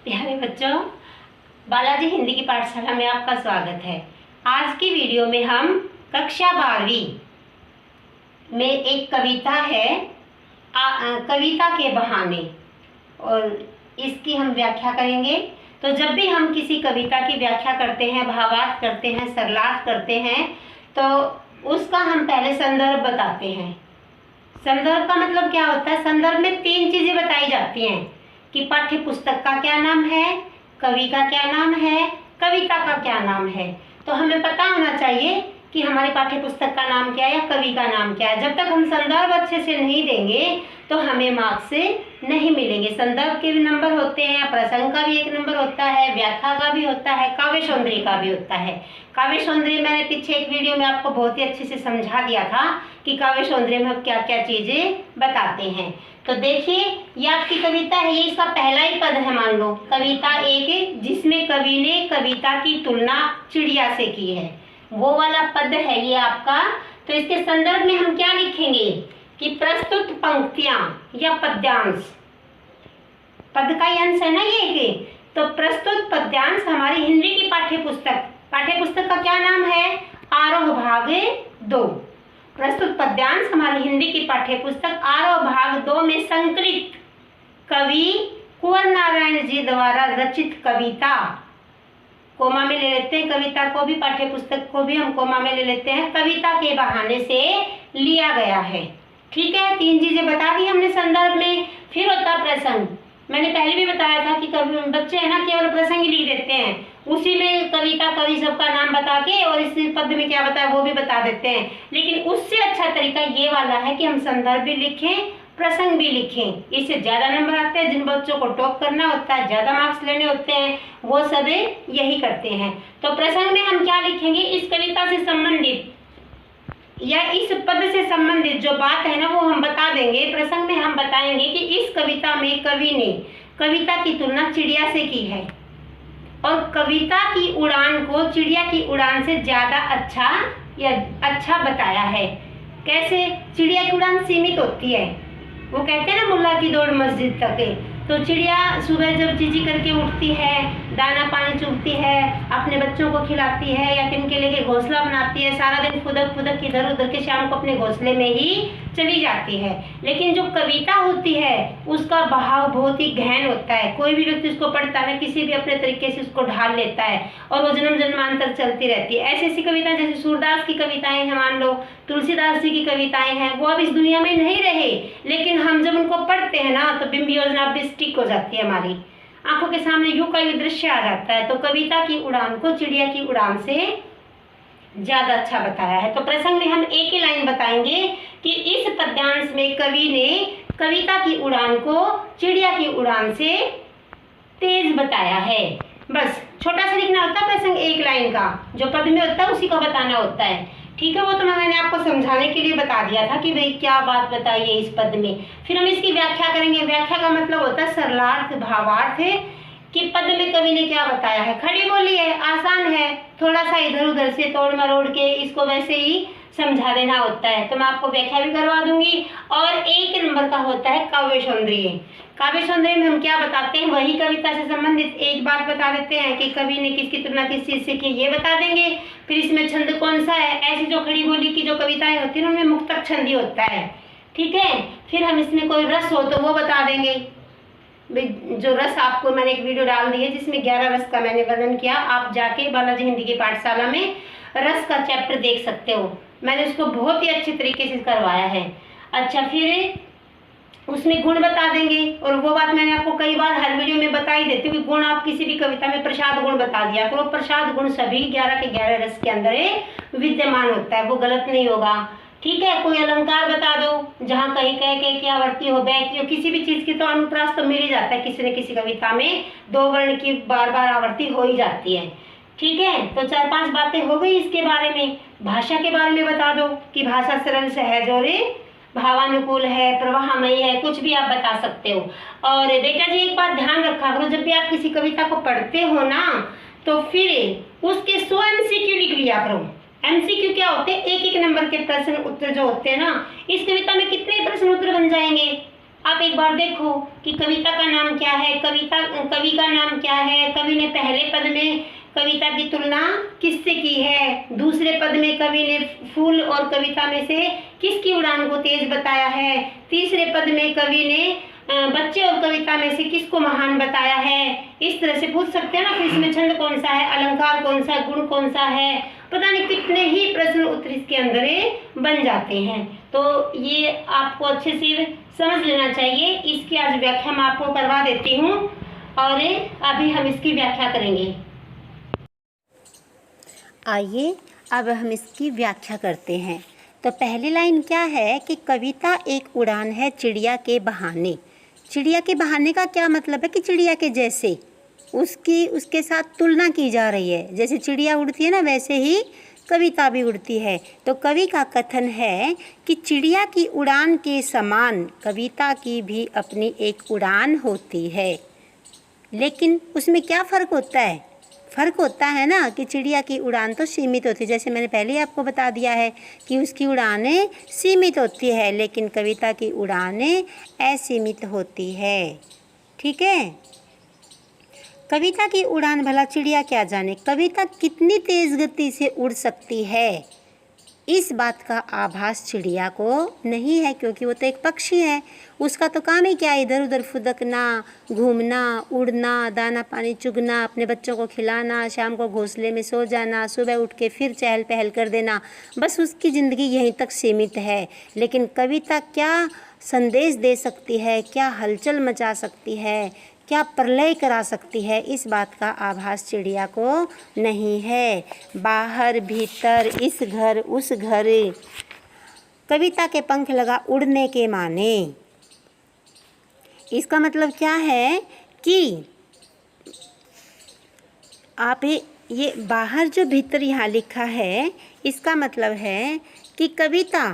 प्यारे बच्चों, बालाजी हिंदी की पाठशाला में आपका स्वागत है। आज की वीडियो में हम कक्षा 12वीं में एक कविता है कविता के बहाने, और इसकी हम व्याख्या करेंगे। तो जब भी हम किसी कविता की व्याख्या करते हैं, भावार्थ करते हैं, सरलार्थ करते हैं, तो उसका हम पहले संदर्भ बताते हैं। संदर्भ का मतलब क्या होता है? संदर्भ में 3 चीजें बताई जाती हैं कि पाठ्य पुस्तक का क्या नाम है, कवि का क्या नाम है, कविता का क्या नाम है। तो हमें पता होना चाहिए कि हमारी पाठ्य पुस्तक का नाम क्या है या कवि का नाम क्या है। जब तक हम संदर्भ अच्छे से नहीं देंगे तो हमें मार्क्स नहीं मिलेंगे। संदर्भ के भी नंबर होते हैं, प्रसंग का भी एक नंबर होता है, व्याख्या का भी होता है, काव्य सौंदर्य का भी होता है। काव्य सौंदर्य मैंने पीछे एक वीडियो में आपको बहुत ही अच्छे से समझा दिया था कि काव्य सौंदर्य में हम क्या क्या चीजें बताते हैं। तो देखिए, ये आपकी कविता है, ये इसका पहला ही पद है। मान लो कविता एक, जिसमें कवि ने कविता की तुलना चिड़िया से की है, वो वाला पद है ये आपका। तो इसके संदर्भ में हम क्या लिखेंगे कि प्रस्तुत पंक्तियां या पद्यांश, पद का ही अंश है ना ये तो प्रस्तुत पद्यांश हमारी हिंदी की पाठ्य पुस्तक का क्या नाम है? आरोह भाग 2। प्रस्तुत पद्यांश हमारी हिंदी की पाठ्य पुस्तक आरोह भाग 2 में संकलित कवि कुंवर नारायण जी द्वारा रचित कविता, कोमा में ले लेते हैं कविता को भी, पाठ्य पुस्तक को भी हम कोमा में ले लेते हैं, कविता के बहाने से लिया गया है। ठीक है, 3 चीजें बता दी हमने संदर्भ में। फिर होता प्रसंग। मैंने पहले भी बताया था कि कभी बच्चे है ना केवल प्रसंग ही लिख देते हैं, उसी में कविता कवि सबका नाम बता के और इस पद में क्या बताया वो भी बता देते हैं। लेकिन उससे अच्छा तरीका ये वाला है कि हम संदर्भ भी लिखें, प्रसंग भी लिखें। इससे ज्यादा नंबर आते हैं। जिन बच्चों को टॉप करना होता है, ज्यादा मार्क्स लेने होते हैं, वो सब यही करते हैं। तो प्रसंग में हम क्या लिखेंगे? इस कविता से संबंधित या इस पद से संबंधित जो बात है ना वो हम बता देंगे। प्रसंग में हम बताएंगे कि इस कविता में कवि ने कविता की तुलना चिड़िया से की है और कविता की उड़ान को चिड़िया की उड़ान से ज्यादा अच्छा बताया है। कैसे? चिड़िया की उड़ान सीमित होती है, वो कहते हैं ना मुल्ला की दौड़ मस्जिद तक। तो चिड़िया सुबह जब चींची करके उठती है, दाना पानी चुगती है, अपने बच्चों को खिलाती है या तिनके लेके घोंसला बनाती है, सारा दिन फुदक फुदक इधर उधर के शाम को अपने घोंसले में ही चली जाती है। लेकिन जो कविता होती है उसका बहाव बहुत ही गहन होता है। कोई भी व्यक्ति उसको पढ़ता है, किसी भी अपने तरीके से उसको ढाल लेता है और वो जन्म जन्मांतर चलती रहती है। ऐसी ऐसी कविताएं जैसे सूरदास की कविताएं हैं, मान लो तुलसीदास जी की कविताएं हैं, वो अब इस दुनिया में नहीं रहे, लेकिन हम जब उनको पढ़ते हैं ना तो बिंब योजना भी स्टिक हो जाती है, हमारी आंखों के सामने यूं का यूं दृश्य आ जाता है। तो कविता की उड़ान को चिड़िया की उड़ान से ज्यादा अच्छा बताया है। तो प्रसंग में हम एक ही लाइन बताएंगे कि इस पद्यांश में कवि ने कविता की उड़ान को चिड़िया की उड़ान से तेज बताया है। बस छोटा सा लिखना होता है प्रसंग, एक लाइन का जो पद में होता है उसी को बताना होता है। ठीक है, वो तो मैंने आपको समझाने के लिए बता दिया था कि भाई क्या बात बताई है इस पद में। फिर हम इसकी व्याख्या करेंगे। व्याख्या का मतलब होता है सरलार्थ, भावार्थ है कि पद में कवि ने क्या बताया है। खड़ी बोली है, आसान है, थोड़ा सा इधर उधर से तोड़ मरोड़ के इसको वैसे ही समझा देना होता है। तो मैं आपको व्याख्या भी करवा दूंगी। और 1 नंबर का होता है काव्य सौंदर्य। काव्य सौंदर्य में हम क्या बताते हैं? वही कविता से संबंधित एक बात बता देते हैं कि कवि ने किसकी तुलना किस चीज से की, ये बता देंगे। फिर इसमें छंद कौन सा है। ऐसी जो खड़ी बोली की जो कविताएं होती है उनमें मुक्तक छंद ही होता है। ठीक है, फिर हम इसमें कोई रस हो तो वो बता देंगे। जो रस आपको मैंने एक वीडियो डाल दी है जिसमें 11 रस का मैंने वर्णन किया, आप जाके बालाजी हिंदी की पाठशाला में रस का चैप्टर देख सकते हो। मैंने उसको बहुत ही अच्छे तरीके से करवाया है। अच्छा, फिर उसमें गुण बता देंगे, और वो बात मैंने आपको कई बार हर वीडियो में बता ही देती हूँ। गुण आप किसी भी कविता में प्रसाद गुण बता दिया करो। प्रसाद गुण सभी 11 के 11 रस के अंदर विद्यमान होता है, वो गलत नहीं होगा। ठीक है, कोई अलंकार बता दो जहाँ कहीं कह के आवर्ती हो, बैठी हो, किसी भी चीज की तो अनुप्रास तो मिल ही जाता है। किसी न किसी कविता में 2 वर्ण की बार बार आवर्ती हो ही जाती है। ठीक है, तो 4-5 बातें हो गई इसके बारे में। भाषा के बारे में बता दो कि भाषा सरल सहज और भावानुकूल है, प्रवाहमयी है, कुछ भी आप बता सकते हो। और बेटा जी एक बात ध्यान रखा करो, जब भी आप किसी कविता को पढ़ते हो ना तो फिर उसके 100 MCQ लिख लिया करो। MCQ क्या होते हैं? 1-1 नंबर के प्रश्न उत्तर जो होते हैं ना। इस कविता में कितने प्रश्न उत्तर बन जाएंगे? आप एक बार देखो कि कविता का नाम क्या है, कवि का नाम क्या है, कवि ने पहले पद में कविता की तुलना किससे की है, दूसरे पद में कवि ने फूल और कविता में से किसकी उड़ान को तेज बताया है, तीसरे पद में कवि ने बच्चे और कविता में से किसको महान बताया है। इस तरह से पूछ सकते हैं ना, फिर इसमें छंद कौन सा है, अलंकार कौन सा, गुण कौन सा है, पता नहीं कितने ही प्रश्न उत्तर इसके अंदर बन जाते हैं। तो ये आपको अच्छे से समझ लेना चाहिए। इसकी आज व्याख्या मैं आपको करवा देती हूँ और अभी हम इसकी व्याख्या करेंगे। आइए अब हम इसकी व्याख्या करते हैं। तो पहली लाइन क्या है कि कविता एक उड़ान है चिड़िया के बहाने। चिड़िया के बहाने का क्या मतलब है कि चिड़िया के जैसे उसके साथ तुलना की जा रही है। जैसे चिड़िया उड़ती है ना, वैसे ही कविता भी उड़ती है। तो कवि का कथन है कि चिड़िया की उड़ान के समान कविता की भी अपनी एक उड़ान होती है। लेकिन उसमें क्या फ़र्क होता है? फ़र्क होता है ना कि चिड़िया की उड़ान तो सीमित होती है, जैसे मैंने पहले ही आपको बता दिया है कि उसकी उड़ानें सीमित होती है, लेकिन कविता की उड़ानें असीमित होती है। ठीक है। कविता की उड़ान भला चिड़िया क्या जाने, कविता कितनी तेज़ गति से उड़ सकती है, इस बात का आभास चिड़िया को नहीं है, क्योंकि वो तो एक पक्षी है। उसका तो काम ही क्या है, इधर उधर फुदकना, घूमना, उड़ना, दाना पानी चुगना, अपने बच्चों को खिलाना, शाम को घोंसले में सो जाना, सुबह उठ के फिर चहल पहल कर देना, बस उसकी ज़िंदगी यहीं तक सीमित है। लेकिन कविता क्या संदेश दे सकती है, क्या हलचल मचा सकती है, क्या प्रलय करा सकती है, इस बात का आभास चिड़िया को नहीं है। बाहर भीतर, इस घर उस घर, कविता के पंख लगा उड़ने के माने। इसका मतलब क्या है कि आप ये बाहर जो भीतर यहाँ लिखा है, इसका मतलब है कि कविता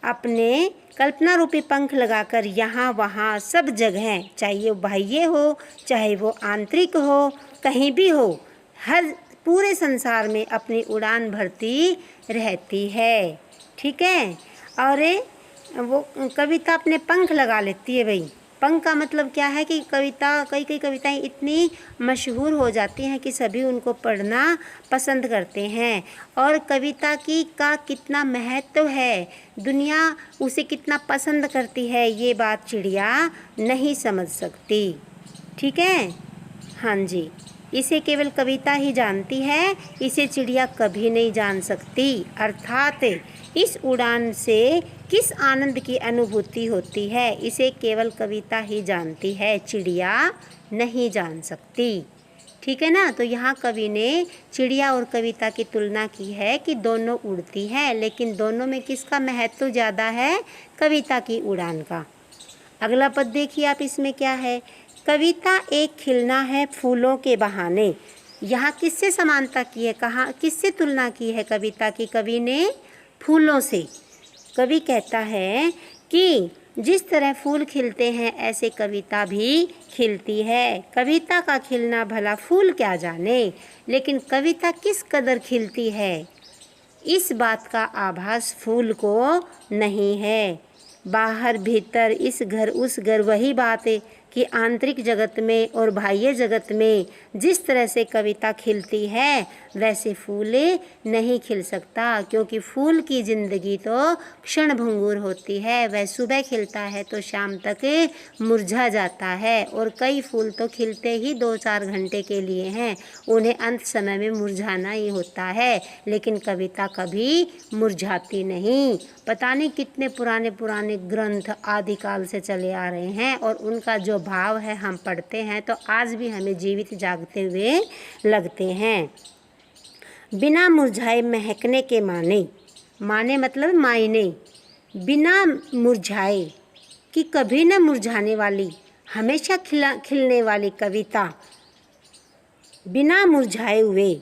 अपने कल्पना रूपी पंख लगाकर यहाँ वहाँ सब जगह, चाहे वो बाह्य हो चाहे वो आंतरिक हो, कहीं भी हो, हर पूरे संसार में अपनी उड़ान भरती रहती है। ठीक है। और वो कविता अपने पंख लगा लेती है भाई। पंख का मतलब क्या है कि कई कविताएं इतनी मशहूर हो जाती हैं कि सभी उनको पढ़ना पसंद करते हैं। और कविता का कितना महत्व है, दुनिया उसे कितना पसंद करती है, ये बात चिड़िया नहीं समझ सकती। ठीक है। हाँ जी, इसे केवल कविता ही जानती है, इसे चिड़िया कभी नहीं जान सकती। अर्थात इस उड़ान से किस आनंद की अनुभूति होती है, इसे केवल कविता ही जानती है, चिड़िया नहीं जान सकती। ठीक है ना। तो यहाँ कवि ने चिड़िया और कविता की तुलना की है कि दोनों उड़ती हैं, लेकिन दोनों में किसका महत्व ज़्यादा है, कविता की उड़ान का। अगला पद देखिए आप, इसमें क्या है, कविता एक खिलना है फूलों के बहाने। यहाँ किससे समानता की है, कहाँ किससे तुलना की है कविता की, कवि ने फूलों से। कवि कहता है कि जिस तरह फूल खिलते हैं ऐसे कविता भी खिलती है। कविता का खिलना भला फूल क्या जाने, लेकिन कविता किस कदर खिलती है, इस बात का आभास फूल को नहीं है। बाहर भीतर, इस घर उस घर, वही बात है कि आंतरिक जगत में और बाह्य जगत में जिस तरह से कविता खिलती है वैसे फूल नहीं खिल सकता, क्योंकि फूल की ज़िंदगी तो क्षणभंगुर होती है। वह सुबह खिलता है तो शाम तक मुरझा जाता है, और कई फूल तो खिलते ही 2-4 घंटे के लिए हैं, उन्हें अंत समय में मुरझाना ही होता है। लेकिन कविता कभी मुरझाती नहीं। पता नहीं कितने पुराने पुराने ग्रंथ आदिकाल से चले आ रहे हैं, और उनका जो भाव है हम पढ़ते हैं तो आज भी हमें जीवित जागते हुए लगते हैं। बिना मुरझाए महकने के माने मतलब मायने, बिना मुरझाए कि कभी न मुरझाने वाली, हमेशा खिलने वाली कविता, बिना मुरझाए हुए।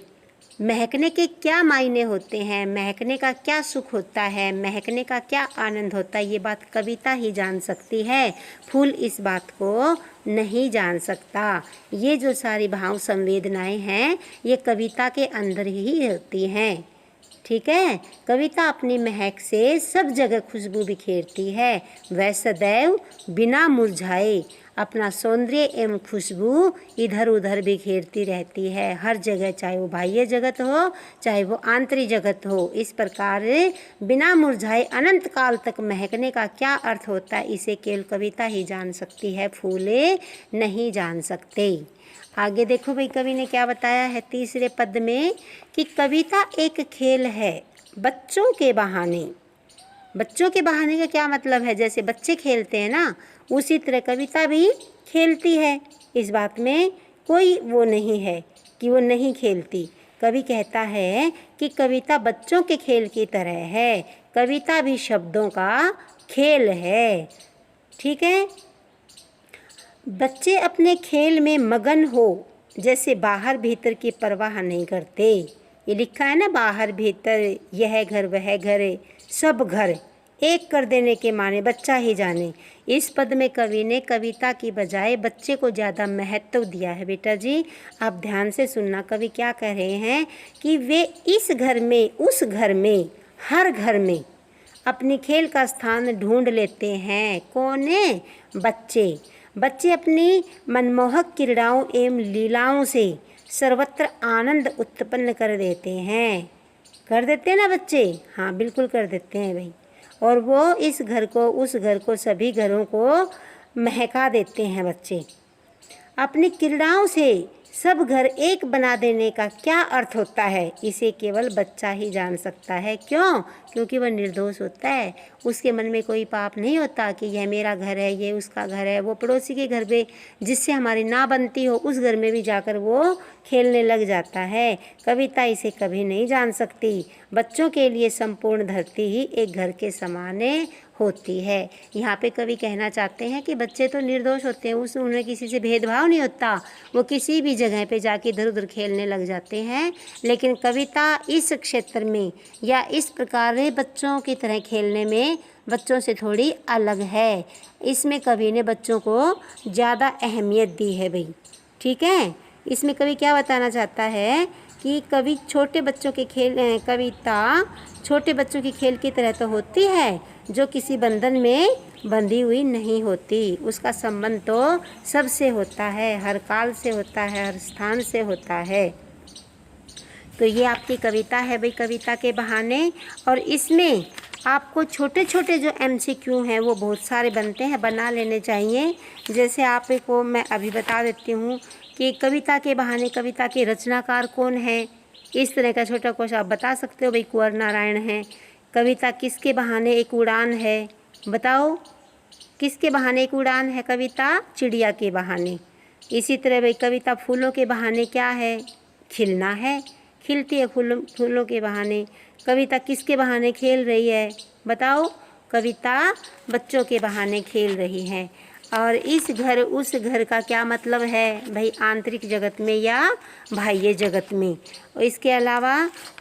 महकने के क्या मायने होते हैं, महकने का क्या सुख होता है, महकने का क्या आनंद होता है, ये बात कविता ही जान सकती है। फूल इस बात को नहीं जान सकता। ये जो सारी भाव संवेदनाएं हैं ये कविता के अंदर ही होती हैं। ठीक है। कविता अपनी महक से सब जगह खुशबू बिखेरती है। वह सदैव बिना मुरझाए अपना सौंदर्य एवं खुशबू इधर उधर बिखेरती रहती है, हर जगह, चाहे वो बाह्य जगत हो चाहे वो आंतरिक जगत हो। इस प्रकार बिना मुरझाए अनंत काल तक महकने का क्या अर्थ होता है, इसे केवल कविता ही जान सकती है, फूले नहीं जान सकते। आगे देखो भाई, कवि ने क्या बताया है तीसरे पद में कि कविता एक खेल है बच्चों के बहाने। बच्चों के बहाने का क्या मतलब है, जैसे बच्चे खेलते हैं ना, उसी तरह कविता भी खेलती है। इस बात में कोई वो नहीं है कि वो नहीं खेलती। कवि कहता है कि कविता बच्चों के खेल की तरह है, कविता भी शब्दों का खेल है। ठीक है। बच्चे अपने खेल में मगन हो, जैसे बाहर भीतर की परवाह नहीं करते। ये लिखा है ना, बाहर भीतर, यह घर वह घर, सब घर एक कर देने के माने बच्चा ही जाने। इस पद में कवि ने कविता की बजाय बच्चे को ज़्यादा महत्व दिया है। बेटा जी आप ध्यान से सुनना, कवि क्या कह रहे हैं कि वे इस घर में, उस घर में, हर घर में अपनी खेल का स्थान ढूंढ लेते हैं। कौन है? बच्चे। बच्चे अपनी मनमोहक क्रीड़ाओं एवं लीलाओं से सर्वत्र आनंद उत्पन्न कर देते हैं। कर देते हैं ना बच्चे? हाँ बिल्कुल कर देते हैं भाई। और वो इस घर को, उस घर को, सभी घरों को महका देते हैं बच्चे। अपनी क्रीड़ाओं से सब घर एक बना देने का क्या अर्थ होता है, इसे केवल बच्चा ही जान सकता है। क्यों? क्योंकि वह निर्दोष होता है, उसके मन में कोई पाप नहीं होता कि यह मेरा घर है, ये उसका घर है। वो पड़ोसी के घर पे जिससे हमारी ना बनती हो, उस घर में भी जाकर वो खेलने लग जाता है। कविता इसे कभी नहीं जान सकती। बच्चों के लिए संपूर्ण धरती ही एक घर के समान होती है। यहाँ पे कवि कहना चाहते हैं कि बच्चे तो निर्दोष होते हैं, उन्हें किसी से भेदभाव नहीं होता, वो किसी भी जगह पे जाके इधर उधर खेलने लग जाते हैं। लेकिन कविता इस क्षेत्र में या इस प्रकार बच्चों की तरह खेलने में बच्चों से थोड़ी अलग है। इसमें कवि ने बच्चों को ज़्यादा अहमियत दी है भाई। ठीक है। इसमें कवि क्या बताना चाहता है कि कवि छोटे बच्चों के खेल, कविता छोटे बच्चों की खेल की तरह तो होती है, जो किसी बंधन में बंधी हुई नहीं होती। उसका संबंध तो सबसे होता है, हर काल से होता है, हर स्थान से होता है। तो ये आपकी कविता है भाई, कविता के बहाने। और इसमें आपको छोटे छोटे जो MCQ हैं वो बहुत सारे बनते हैं, बना लेने चाहिए। जैसे आपको मैं अभी बता देती हूँ कि कविता के बहाने कविता के रचनाकार कौन है, इस तरह का छोटा क्वेश्चन आप बता सकते हो भाई। कुंवर नारायण है। कविता किसके बहाने एक उड़ान है, बताओ किसके बहाने एक उड़ान है? कविता चिड़िया के बहाने। इसी तरह भाई कविता फूलों के बहाने क्या है? खिलना है, खिलती है फूलों के बहाने। कविता किसके बहाने खेल रही है, बताओ? कविता बच्चों के बहाने खेल रही है। और इस घर उस घर का क्या मतलब है भाई? आंतरिक जगत में या बाह्य जगत में। और इसके अलावा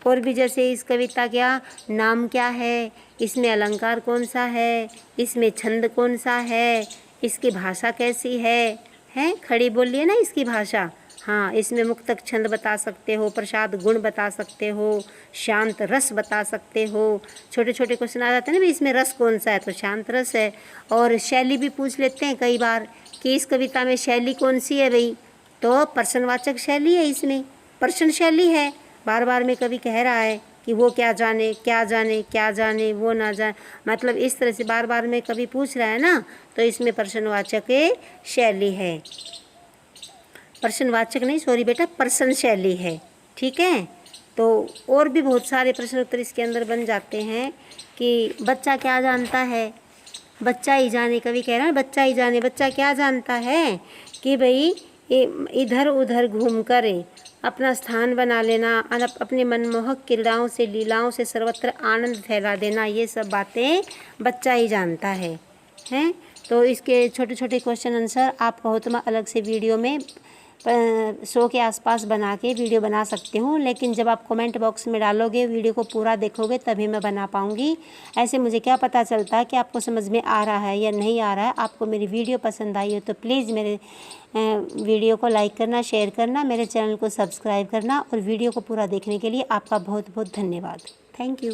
और भी, जैसे इस कविता का नाम क्या है, इसमें अलंकार कौन सा है, इसमें छंद कौन सा है, इसकी भाषा कैसी है खड़ी बोलिए ना इसकी भाषा। हाँ, इसमें मुक्तक छंद बता सकते हो, प्रसाद गुण बता सकते हो, शांत रस बता सकते हो। छोटे छोटे क्वेश्चन आ जाते हैं ना, इसमें रस कौन सा है, तो शांत रस है। और शैली भी पूछ लेते हैं कई बार कि इस कविता में शैली कौन सी है भाई, तो प्रश्नवाचक शैली है, इसमें प्रश्न शैली है। बार बार में कवि कह रहा है कि वो क्या जाने क्या जाने क्या जाने वो ना जाने, मतलब इस तरह से बार बार में कवि पूछ रहा है ना, तो इसमें प्रश्नवाचक शैली है। प्रश्नवाचक नहीं, सॉरी बेटा, प्रश्न शैली है। ठीक है। तो और भी बहुत सारे प्रश्न उत्तर इसके अंदर बन जाते हैं कि बच्चा क्या जानता है, बच्चा ही जाने। कवि कह रहा है बच्चा ही जाने। बच्चा क्या जानता है कि भाई इधर उधर घूमकर अपना स्थान बना लेना, अपने मनमोहक क्रीड़ाओं से, लीलाओं से सर्वत्र आनंद फैला देना, ये सब बातें बच्चा ही जानता है। हैं। तो इसके छोटे छोटे क्वेश्चन आंसर आप कहो तो मैं अलग से वीडियो में 100 के आसपास बना के वीडियो बना सकती हूँ, लेकिन जब आप कमेंट बॉक्स में डालोगे, वीडियो को पूरा देखोगे, तभी मैं बना पाऊँगी। ऐसे मुझे क्या पता चलता है कि आपको समझ में आ रहा है या नहीं आ रहा है। आपको मेरी वीडियो पसंद आई हो तो प्लीज़ मेरे वीडियो को लाइक करना, शेयर करना, मेरे चैनल को सब्सक्राइब करना, और वीडियो को पूरा देखने के लिए आपका बहुत बहुत धन्यवाद। Thank you.